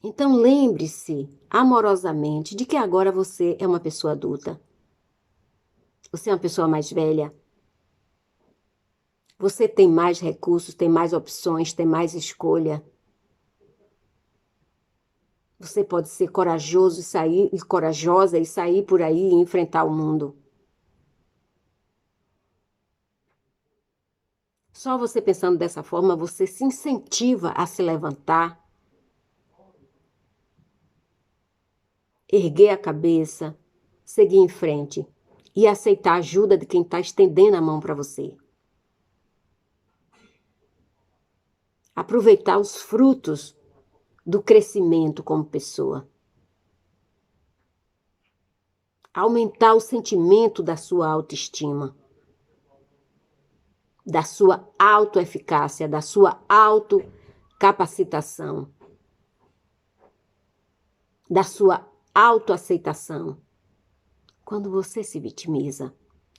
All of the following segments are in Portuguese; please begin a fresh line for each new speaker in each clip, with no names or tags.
Então lembre-se amorosamente de que agora você é uma pessoa adulta. Você é uma pessoa mais velha. Você tem mais recursos, tem mais opções, tem mais escolha. Você pode ser corajoso e sair, e corajosa e sair por aí e enfrentar o mundo. Só você pensando dessa forma, você se incentiva a se levantar, erguer a cabeça, seguir em frente e aceitar a ajuda de quem está estendendo a mão para você. Aproveitar os frutos do crescimento como pessoa. Aumentar o sentimento da sua autoestima, da sua autoeficácia, da sua autocapacitação, da sua autoaceitação. Quando você se vitimiza,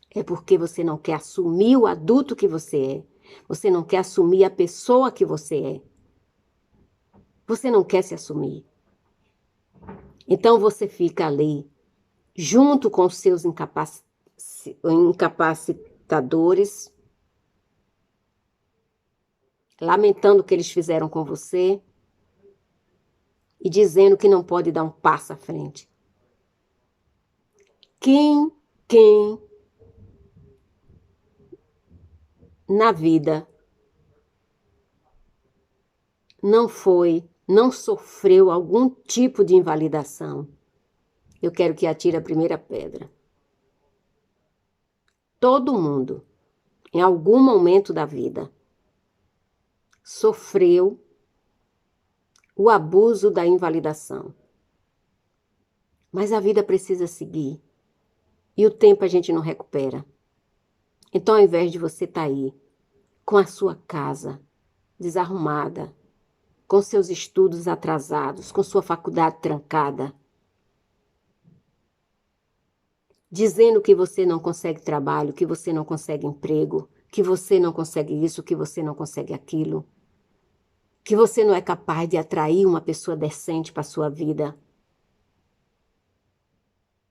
é porque você não quer assumir o adulto que você é. Você não quer assumir a pessoa que você é. Você não quer se assumir. Então você fica ali, junto com os seus incapacitadores, lamentando o que eles fizeram com você e dizendo que não pode dar um passo à frente. Quem na vida não sofreu algum tipo de invalidação, eu quero que atire a primeira pedra. Todo mundo, em algum momento da vida, sofreu o abuso da invalidação. Mas a vida precisa seguir. E o tempo a gente não recupera. Então, ao invés de você estar aí, com a sua casa desarrumada, com seus estudos atrasados, com sua faculdade trancada, dizendo que você não consegue trabalho, que você não consegue emprego, que você não consegue isso, que você não consegue aquilo, que você não é capaz de atrair uma pessoa decente para a sua vida.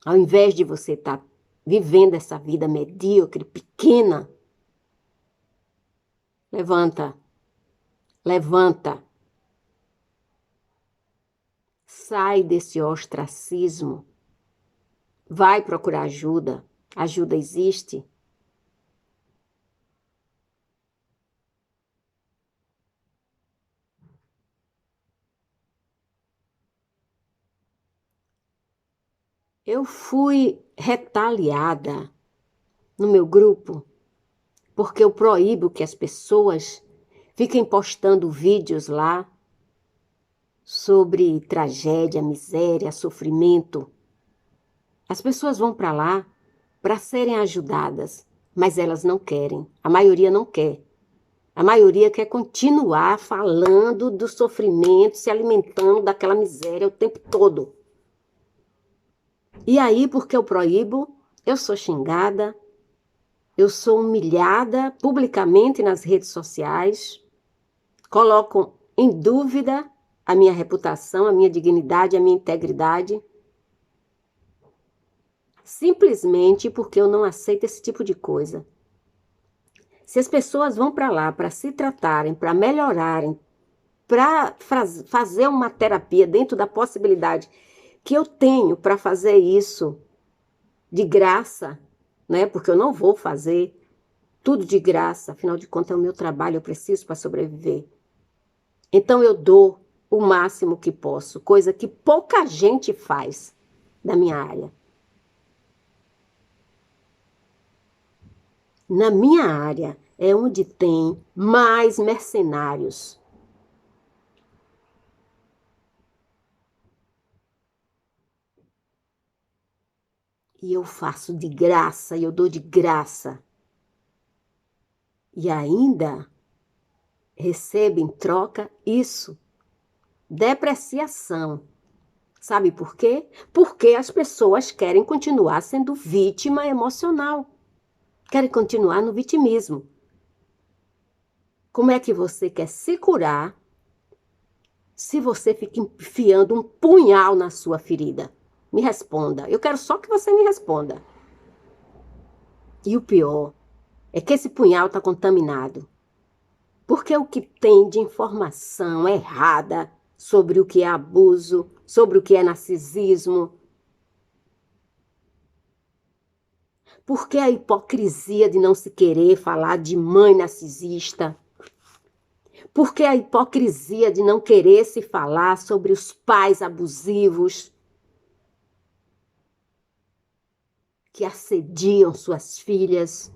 Ao invés de você estar vivendo essa vida medíocre, pequena, levanta, levanta. Sai desse ostracismo. Vai procurar ajuda. Ajuda existe. Eu fui retaliada no meu grupo porque eu proíbo que as pessoas fiquem postando vídeos lá sobre tragédia, miséria, sofrimento. As pessoas vão para lá para serem ajudadas, mas elas não querem. A maioria não quer. A maioria quer continuar falando do sofrimento, se alimentando daquela miséria o tempo todo. E aí, porque eu proíbo, eu sou xingada, eu sou humilhada publicamente nas redes sociais, colocam em dúvida a minha reputação, a minha dignidade, a minha integridade, simplesmente porque eu não aceito esse tipo de coisa. Se as pessoas vão para lá para se tratarem, para melhorarem, para fazer uma terapia dentro da possibilidade que eu tenho para fazer isso de graça, né? Porque eu não vou fazer tudo de graça, afinal de contas é o meu trabalho, eu preciso para sobreviver. Então eu dou o máximo que posso, coisa que pouca gente faz da minha área. Na minha área é onde tem mais mercenários. E eu faço de graça, e eu dou de graça. E ainda recebo em troca isso, depreciação. Sabe por quê? Porque as pessoas querem continuar sendo vítima emocional. Querem continuar no vitimismo. Como é que você quer se curar se você fica enfiando um punhal na sua ferida? Me responda. Eu quero só que você me responda. E o pior é que esse punhal está contaminado. Porque o que tem de informação errada sobre o que é abuso, sobre o que é narcisismo, porque a hipocrisia de não se querer falar de mãe narcisista, porque a hipocrisia de não querer se falar sobre os pais abusivos que assediam suas filhas,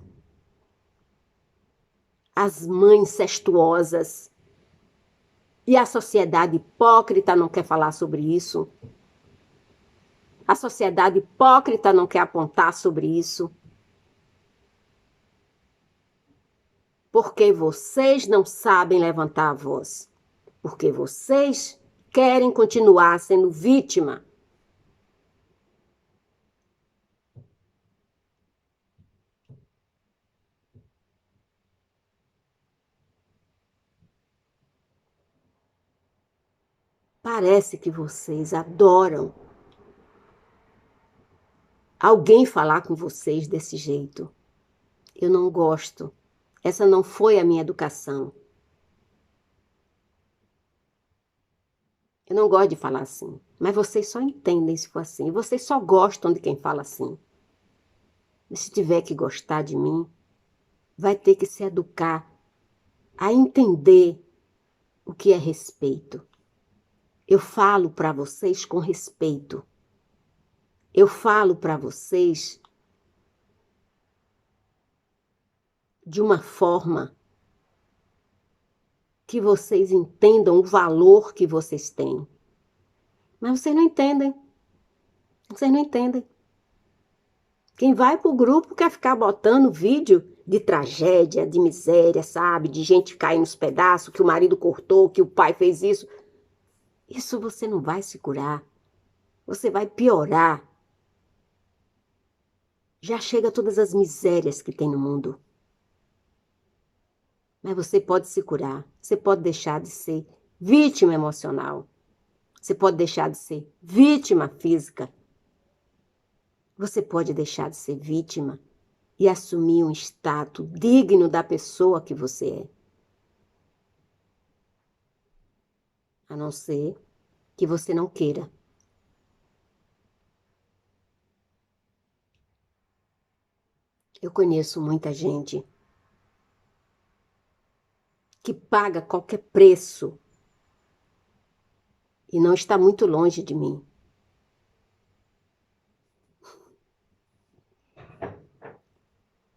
as mães incestuosas. E a sociedade hipócrita não quer falar sobre isso. A sociedade hipócrita não quer apontar sobre isso. Porque vocês não sabem levantar a voz. Porque vocês querem continuar sendo vítima. Parece que vocês adoram alguém falar com vocês desse jeito. Eu não gosto. Essa não foi a minha educação. Eu não gosto de falar assim. Mas vocês só entendem se for assim. E vocês só gostam de quem fala assim. E se tiver que gostar de mim, vai ter que se educar a entender o que é respeito. Eu falo para vocês com respeito. Eu falo para vocês de uma forma que vocês entendam o valor que vocês têm. Mas vocês não entendem. Vocês não entendem. Quem vai pro grupo quer ficar botando vídeo de tragédia, de miséria, sabe? De gente cair nos pedaços, que o marido cortou, que o pai fez isso. Isso você não vai se curar. Você vai piorar. Já chega todas as misérias que tem no mundo. Mas você pode se curar. Você pode deixar de ser vítima emocional. Você pode deixar de ser vítima física. Você pode deixar de ser vítima e assumir um status digno da pessoa que você é. A não ser que você não queira. Eu conheço muita gente que paga qualquer preço e não está muito longe de mim.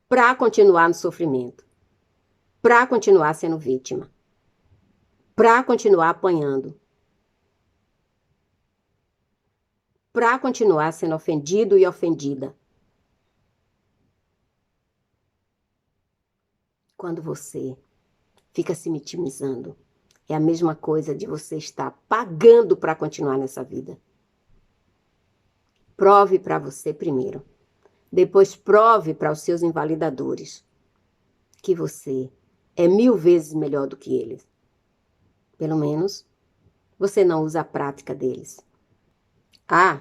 Para continuar no sofrimento, para continuar sendo vítima, para continuar apanhando, para continuar sendo ofendido e ofendida. Quando você fica se vitimizando, é a mesma coisa de você estar pagando para continuar nessa vida. Prove para você primeiro. Depois prove para os seus invalidadores que você é 1000 vezes melhor do que eles. Pelo menos você não usa a prática deles. Ah,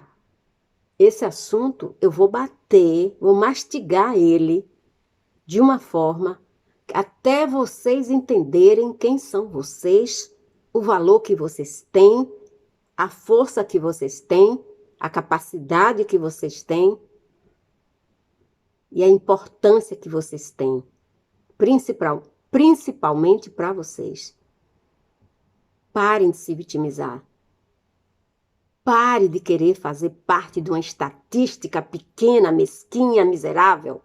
esse assunto eu vou bater, vou mastigar ele de uma forma até vocês entenderem quem são vocês, o valor que vocês têm, a força que vocês têm, a capacidade que vocês têm e a importância que vocês têm, principalmente para vocês. Parem de se vitimizar. Pare de querer fazer parte de uma estatística pequena, mesquinha, miserável.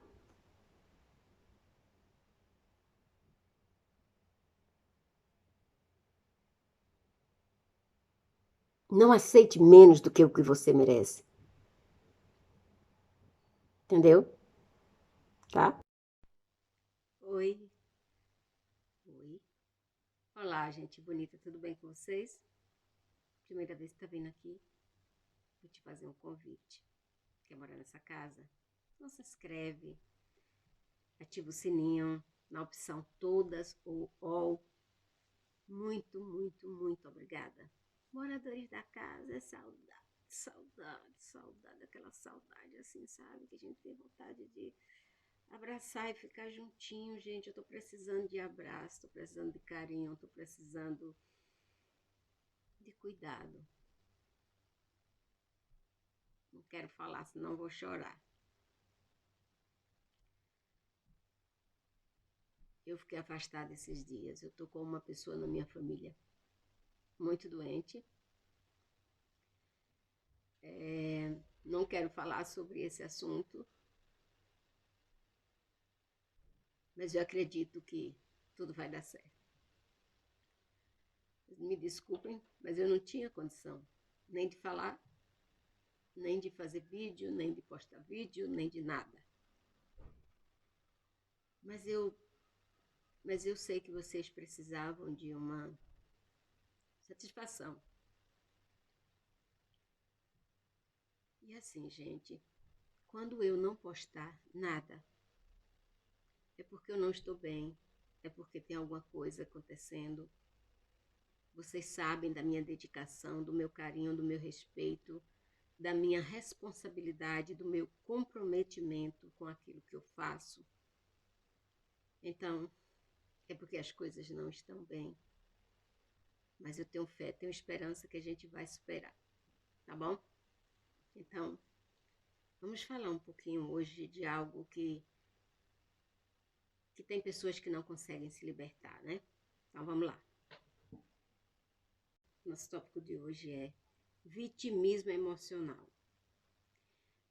Não aceite menos do que o que você merece. Entendeu? Tá? Oi. Oi. Olá, gente bonita, tudo bem com vocês? Primeira vez que tá vindo aqui, vou te fazer um convite. Quer morar nessa casa? Então se inscreve, ativa o sininho na opção todas ou all. Muito, muito, muito obrigada. Moradores da casa, é saudade, saudade, saudade, aquela saudade assim, sabe? Que a gente tem vontade de abraçar e ficar juntinho, gente. Eu tô precisando de abraço, tô precisando de carinho, tô precisando de cuidado. Não quero falar, senão vou chorar. Eu fiquei afastada esses dias. Eu tô com uma pessoa na minha família muito doente. Não quero falar sobre esse assunto, mas eu acredito que tudo vai dar certo. Me desculpem, mas eu não tinha condição nem de falar, nem de fazer vídeo, nem de postar vídeo, nem de nada. Mas eu, mas eu sei que vocês precisavam de uma satisfação. E assim, gente, quando eu não postar nada, é porque eu não estou bem, é porque tem alguma coisa acontecendo. Vocês sabem da minha dedicação, do meu carinho, do meu respeito, da minha responsabilidade, do meu comprometimento com aquilo que eu faço. Então, é porque as coisas não estão bem. Mas eu tenho fé, tenho esperança que a gente vai superar, tá bom? Então, vamos falar um pouquinho hoje de algo que tem pessoas que não conseguem se libertar, né? Então, vamos lá. Nosso tópico de hoje é vitimismo emocional.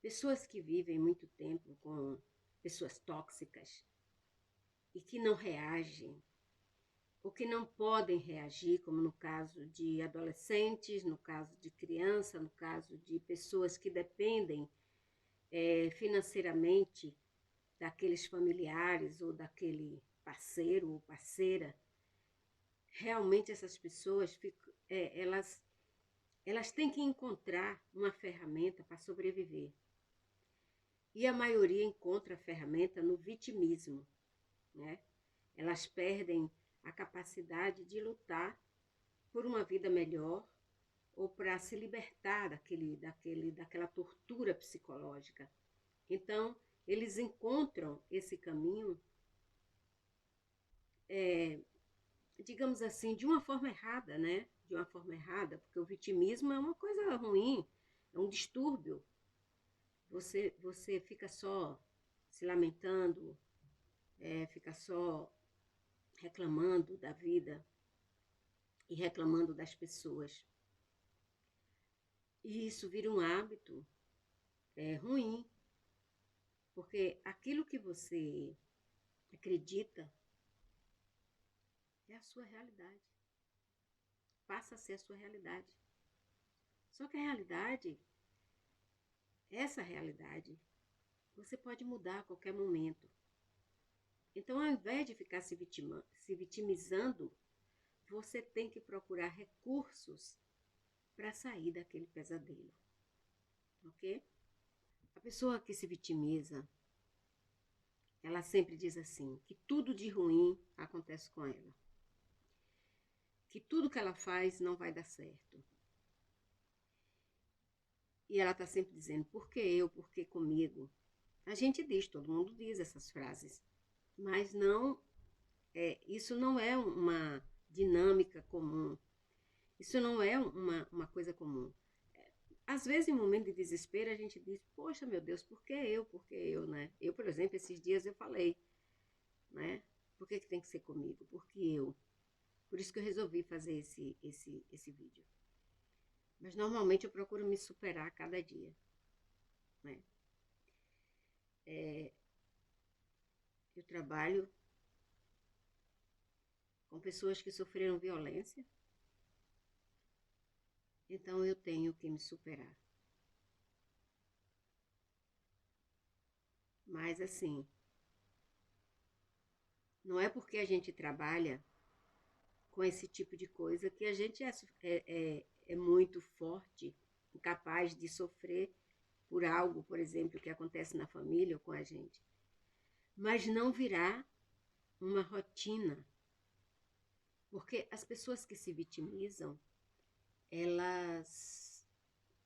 Pessoas que vivem muito tempo com pessoas tóxicas e que não reagem, ou que não podem reagir, como no caso de adolescentes, no caso de criança, no caso de pessoas que dependem financeiramente daqueles familiares ou daquele parceiro ou parceira. Realmente essas pessoas elas têm que encontrar uma ferramenta para sobreviver. E a maioria encontra a ferramenta no vitimismo, né? Elas perdem a capacidade de lutar por uma vida melhor ou para se libertar daquela tortura psicológica. Então, eles encontram esse caminho, digamos assim, de uma forma errada, né? De uma forma errada, porque o vitimismo é uma coisa ruim, é um distúrbio. Você fica só se lamentando, fica só reclamando da vida e reclamando das pessoas. E isso vira um hábito ruim, porque aquilo que você acredita é a sua realidade. Passa a ser a sua realidade. Só que a realidade, essa realidade, você pode mudar a qualquer momento. Então, ao invés de ficar se vitimizando, você tem que procurar recursos para sair daquele pesadelo. Ok? A pessoa que se vitimiza, ela sempre diz assim, que tudo de ruim acontece com ela. Que tudo que ela faz não vai dar certo. E ela está sempre dizendo, por que eu, por que comigo? A gente diz, todo mundo diz essas frases. Mas não, isso não é uma dinâmica comum. Isso não é uma coisa comum. Às vezes, em momento de desespero, a gente diz, poxa, meu Deus, por que eu? Por que eu, né? Eu, por exemplo, esses dias eu falei, né? Por que tem que ser comigo? Por que eu? Por isso que eu resolvi fazer esse vídeo. Mas normalmente eu procuro me superar a cada dia, né? Eu trabalho com pessoas que sofreram violência, então eu tenho que me superar. Mas assim, não é porque a gente trabalha com esse tipo de coisa que a gente é muito forte, incapaz de sofrer por algo, por exemplo, que acontece na família ou com a gente. Mas não virar uma rotina. Porque as pessoas que se vitimizam,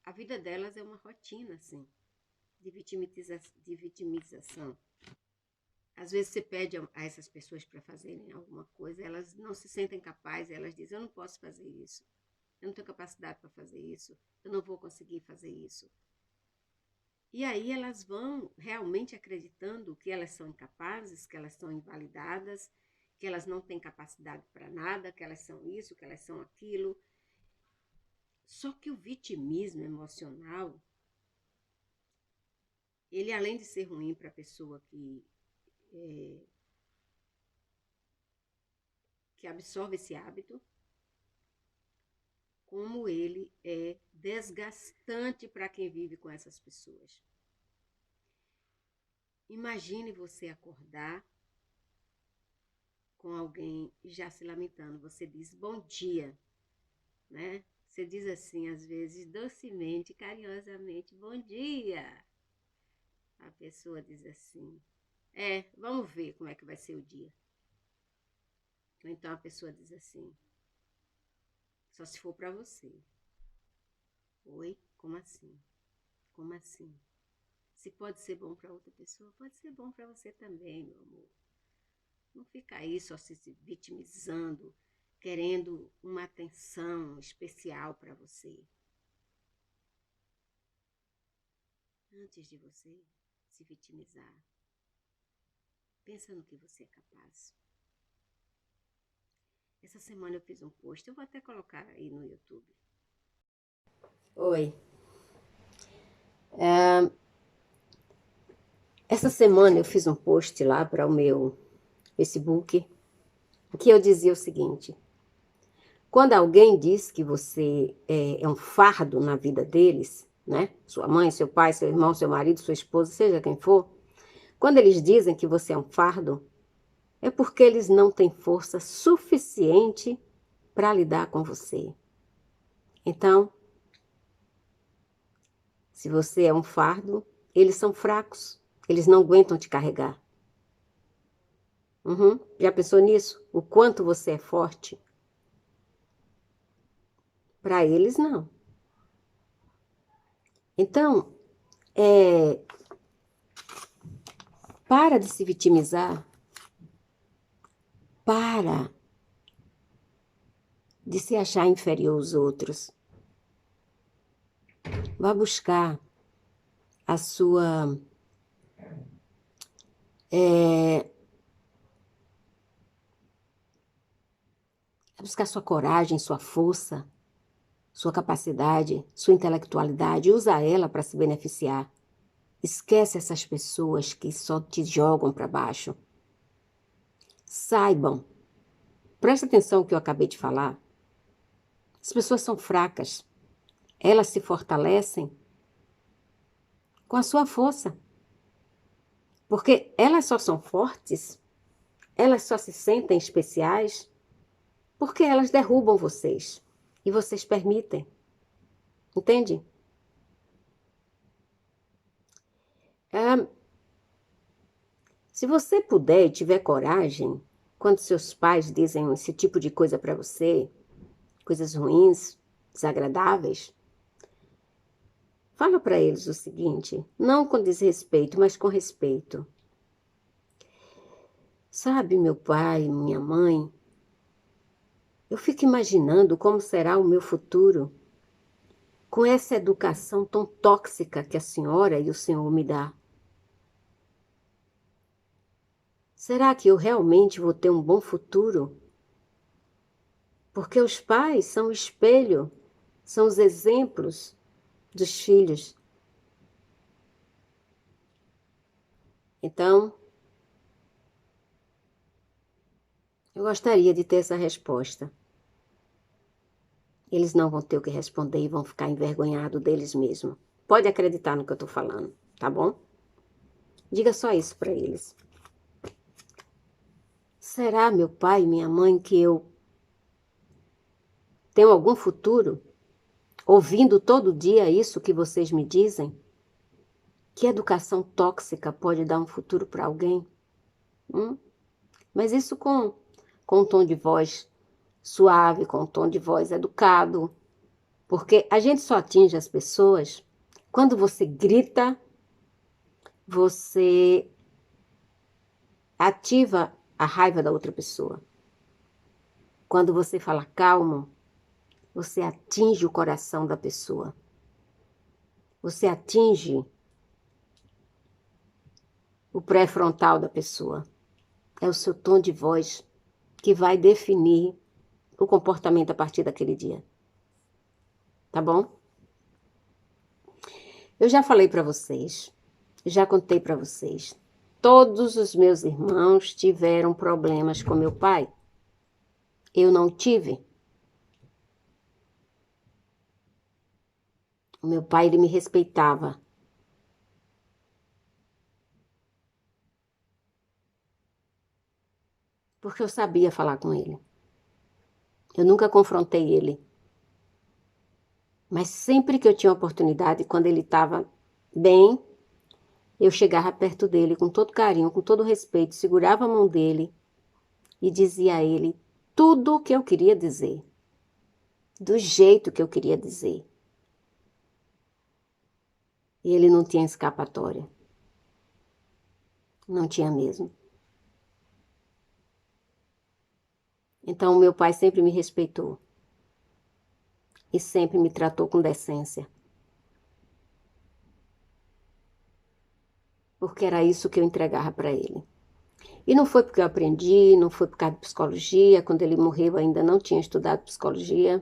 a vida delas é uma rotina, assim, de vitimização. Às vezes você pede a essas pessoas para fazerem alguma coisa, elas não se sentem capazes, elas dizem, eu não posso fazer isso, eu não tenho capacidade para fazer isso, eu não vou conseguir fazer isso. E aí elas vão realmente acreditando que elas são incapazes, que elas são invalidadas, que elas não têm capacidade para nada, que elas são isso, que elas são aquilo. Só que o vitimismo emocional, ele além de ser ruim para a pessoa que absorve esse hábito, como ele é desgastante para quem vive com essas pessoas. Imagine você acordar com alguém já se lamentando. Você diz bom dia, né? Você diz assim, às vezes, docemente, carinhosamente, bom dia. A pessoa diz assim, vamos ver como é que vai ser o dia. Ou então a pessoa diz assim, só se for para você. Oi? Como assim? Como assim? Se pode ser bom para outra pessoa, pode ser bom para você também, meu amor. Não fica aí só se vitimizando, querendo uma atenção especial para você. Antes de você se vitimizar, pensa no que você é capaz. Essa semana eu fiz um post, eu vou até colocar aí no YouTube. Oi. Essa semana eu fiz um post lá para o meu Facebook, que eu dizia o seguinte: quando alguém diz que você é um fardo na vida deles, né? Sua mãe, seu pai, seu irmão, seu marido, sua esposa, seja quem for, quando eles dizem que você é um fardo, é porque eles não têm força suficiente para lidar com você. Então, se você é um fardo, eles são fracos, eles não aguentam te carregar. Já pensou nisso? O quanto você é forte? Para eles, não. Então, para de se vitimizar. Para de se achar inferior aos outros. Vá buscar a sua buscar sua coragem, sua força, sua capacidade, sua intelectualidade. Usa ela para se beneficiar. Esquece essas pessoas que só te jogam para baixo. Saibam, presta atenção no que eu acabei de falar. As pessoas são fracas. Elas se fortalecem com a sua força. Porque elas só são fortes, elas só se sentem especiais porque elas derrubam vocês e vocês permitem. Entende? Se você puder e tiver coragem, quando seus pais dizem esse tipo de coisa para você, coisas ruins, desagradáveis, fala para eles o seguinte, não com desrespeito, mas com respeito. Sabe, meu pai, minha mãe, eu fico imaginando como será o meu futuro com essa educação tão tóxica que a senhora e o senhor me dá. Será que eu realmente vou ter um bom futuro? Porque os pais são o espelho, são os exemplos dos filhos. Então, eu gostaria de ter essa resposta. Eles não vão ter o que responder e vão ficar envergonhados deles mesmos. Pode acreditar no que eu estou falando, tá bom? Diga só isso para eles. Será, meu pai e minha mãe, que eu tenho algum futuro ouvindo todo dia isso que vocês me dizem? Que educação tóxica pode dar um futuro para alguém? Mas isso com um tom de voz suave, com um tom de voz educado, Porque a gente só atinge as pessoas quando você grita, você ativa a raiva da outra pessoa. Quando você fala calmo, você atinge o coração da pessoa. Você atinge o pré-frontal da pessoa. É o seu tom de voz que vai definir o comportamento a partir daquele dia. Tá bom? Eu já falei para vocês, já contei para vocês. Todos os meus irmãos tiveram problemas com meu pai. Eu não tive. O meu pai, ele me respeitava. Porque eu sabia falar com ele. Eu nunca confrontei ele. Mas sempre que eu tinha oportunidade, quando ele estava bem, eu chegava perto dele com todo carinho, com todo respeito, segurava a mão dele e dizia a ele tudo o que eu queria dizer, do jeito que eu queria dizer. E ele não tinha escapatória. Não tinha mesmo. Então, o meu pai sempre me respeitou. E sempre me tratou com decência. Porque era isso que eu entregava para ele. E não foi porque eu aprendi, não foi por causa de psicologia. Quando ele morreu, eu ainda não tinha estudado psicologia.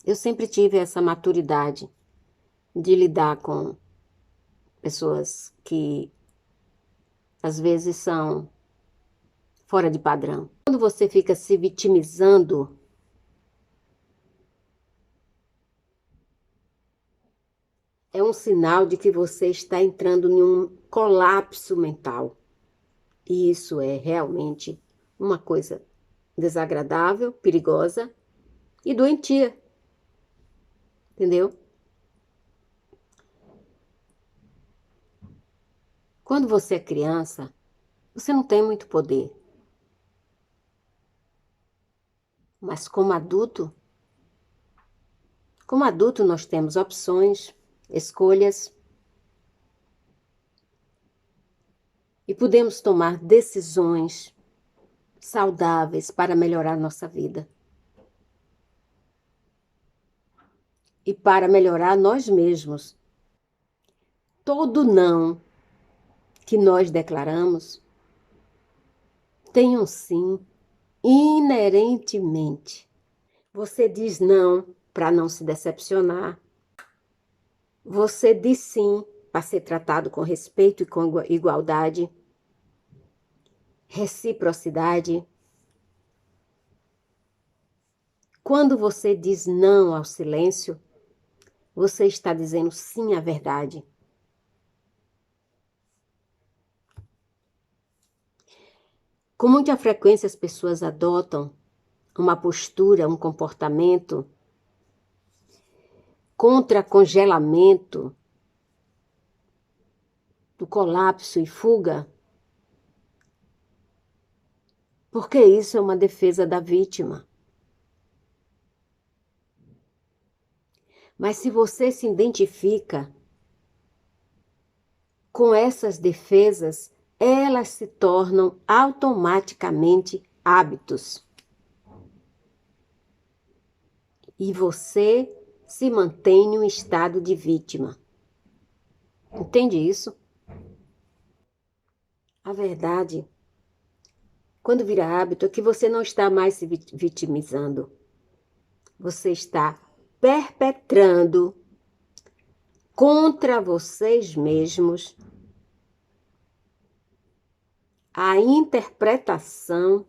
Eu sempre tive essa maturidade de lidar com pessoas que às vezes são fora de padrão. Quando você fica se vitimizando, é um sinal de que você está entrando em um colapso mental. E isso é realmente uma coisa desagradável, perigosa e doentia. Entendeu? Quando você é criança, você não tem muito poder. Mas como adulto nós temos opções, escolhas e podemos tomar decisões saudáveis para melhorar nossa vida. E para melhorar nós mesmos. Todo não que nós declaramos tem um sim inerentemente. Você diz não para não se decepcionar. Você diz sim para ser tratado com respeito e com igualdade, reciprocidade. Quando você diz não ao silêncio, você está dizendo sim à verdade. Com muita frequência as pessoas adotam uma postura, um comportamento contra congelamento, do colapso e fuga, porque isso é uma defesa da vítima. Mas se você se identifica com essas defesas, elas se tornam automaticamente hábitos. E você se mantém em um estado de vítima. Entende isso? A verdade, quando vira hábito, é que você não está mais se vitimizando. Você está perpetrando contra vocês mesmos a interpretação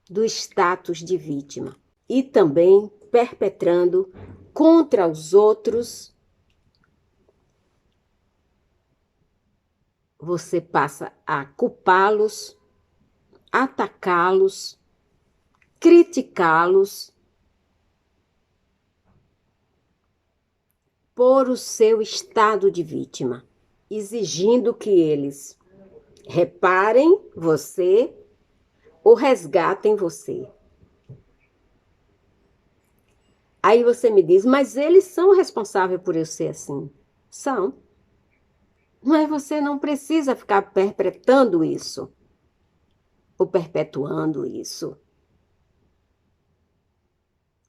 do status de vítima e também perpetrando contra os outros. Você passa a culpá-los, atacá-los, criticá-los por o seu estado de vítima, exigindo que eles reparem você ou resgatem você. Aí você me diz, mas eles são responsáveis por eu ser assim. São. Mas você não precisa ficar perpetrando isso, ou perpetuando isso,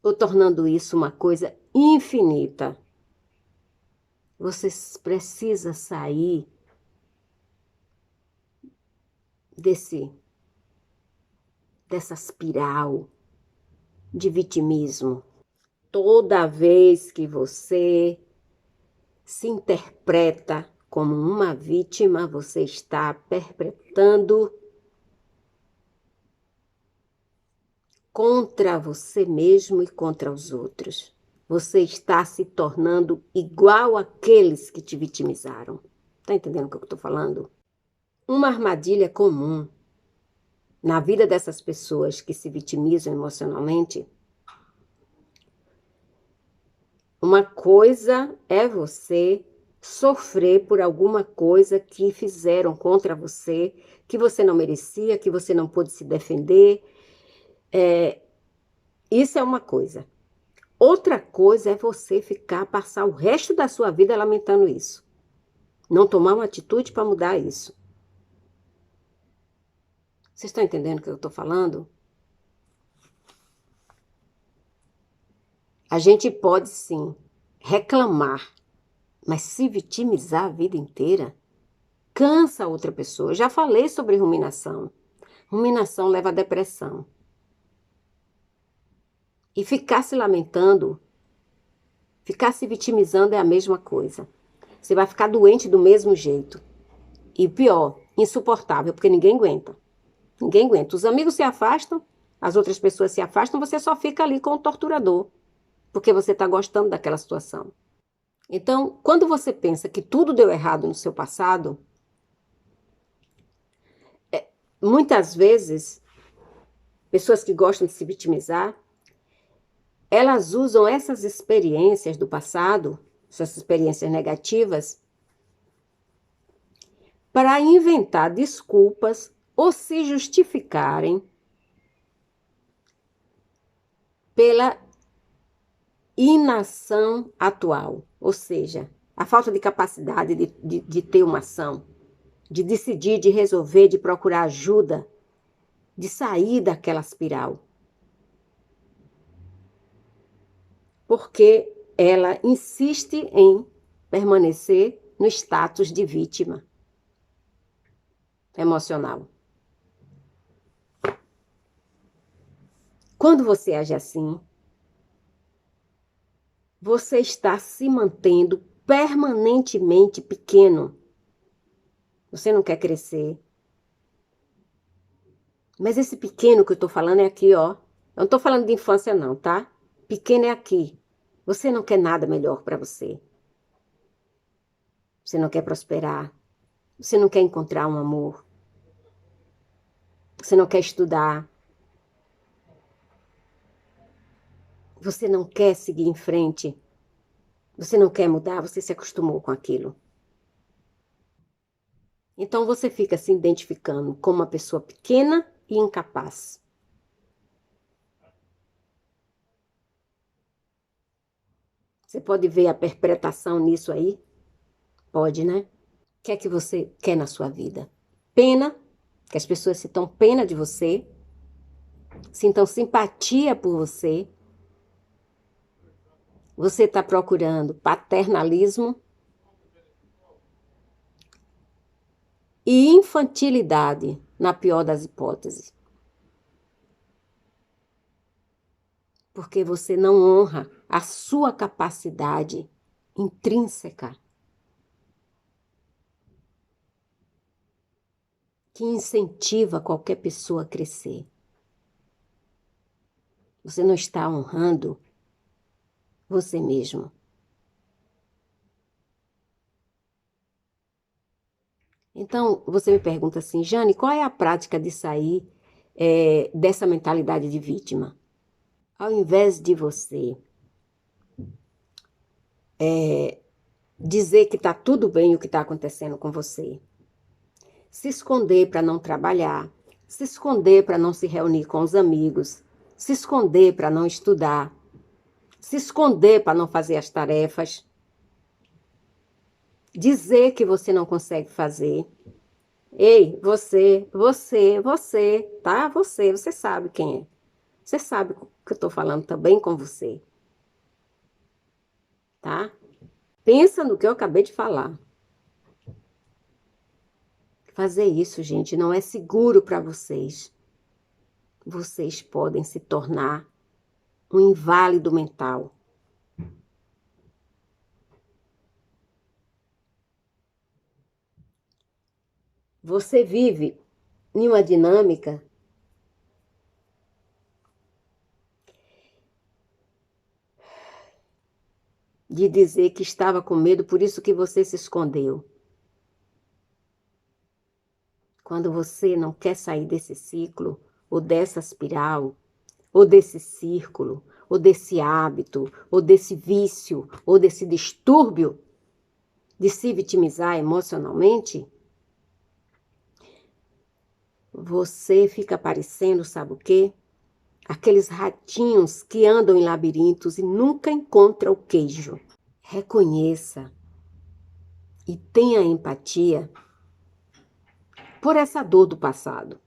ou tornando isso uma coisa infinita. Você precisa sair dessa espiral de vitimismo. Toda vez que você se interpreta como uma vítima, você está perpetrando contra você mesmo e contra os outros. Você está se tornando igual àqueles que te vitimizaram. Está entendendo o que eu estou falando? Uma armadilha comum na vida dessas pessoas que se vitimizam emocionalmente. Uma coisa é você sofrer por alguma coisa que fizeram contra você, que você não merecia, que você não pôde se defender. Isso é uma coisa. Outra coisa é você passar o resto da sua vida lamentando isso. Não tomar uma atitude para mudar isso. Vocês estão entendendo o que eu estou falando? A gente pode sim reclamar, mas se vitimizar a vida inteira, cansa a outra pessoa. Eu já falei sobre ruminação. Ruminação leva à depressão. E ficar se lamentando, ficar se vitimizando é a mesma coisa. Você vai ficar doente do mesmo jeito. E pior, insuportável, porque ninguém aguenta. Ninguém aguenta. Os amigos se afastam, as outras pessoas se afastam, você só fica ali com o torturador, porque você está gostando daquela situação. Então, quando você pensa que tudo deu errado no seu passado, muitas vezes, pessoas que gostam de se vitimizar, elas usam essas experiências do passado, essas experiências negativas, para inventar desculpas ou se justificarem pela inação atual, ou seja, a falta de capacidade de ter uma ação, de decidir, de resolver, de procurar ajuda, de sair daquela espiral. Porque ela insiste em permanecer no status de vítima emocional. Quando você age assim, você está se mantendo permanentemente pequeno. Você não quer crescer. Mas esse pequeno que eu estou falando é aqui, ó. Eu não estou falando de infância não, tá? Pequeno é aqui. Você não quer nada melhor para você. Você não quer prosperar. Você não quer encontrar um amor. Você não quer estudar. Você não quer seguir em frente. Você não quer mudar, você se acostumou com aquilo. Então você fica se identificando como uma pessoa pequena e incapaz. Você pode ver a interpretação nisso aí? Pode, né? O que é que você quer na sua vida? Pena, que as pessoas sintam pena de você, sintam simpatia por você. Você está procurando paternalismo e infantilidade, na pior das hipóteses. Porque você não honra a sua capacidade intrínseca, que incentiva qualquer pessoa a crescer. Você não está honrando você mesmo. Então, você me pergunta assim, Jane, qual é a prática de sair dessa mentalidade de vítima? Ao invés de você dizer que está tudo bem o que está acontecendo com você, se esconder para não trabalhar, se esconder para não se reunir com os amigos, se esconder para não estudar, se esconder para não fazer as tarefas, dizer que você não consegue fazer. Ei, você, tá? Você sabe quem é. Você sabe que eu estou falando também com você, tá? Pensa no que eu acabei de falar. Fazer isso, gente, não é seguro para vocês. Vocês podem se tornar um inválido mental. Você vive em uma dinâmica de dizer que estava com medo, por isso que você se escondeu. Quando você não quer sair desse ciclo, ou dessa espiral, ou desse círculo, ou desse hábito, ou desse vício, ou desse distúrbio de se vitimizar emocionalmente, você fica parecendo, sabe o quê? Aqueles ratinhos que andam em labirintos e nunca encontram o queijo. Reconheça e tenha empatia por essa dor do passado,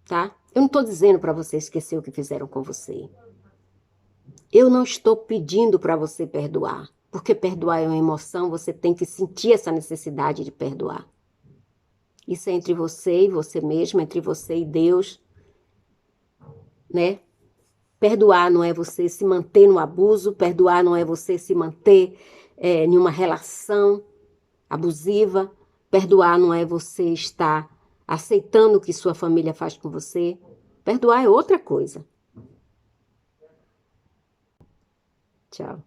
tá? Eu não estou dizendo para você esquecer o que fizeram com você. Eu não estou pedindo para você perdoar, porque perdoar é uma emoção, você tem que sentir essa necessidade de perdoar. Isso é entre você e você mesmo, entre você e Deus, né? Perdoar não é você se manter no abuso, perdoar não é você se manter em uma relação abusiva, perdoar não é você estar aceitando o que sua família faz com você. Perdoar é outra coisa. Tchau.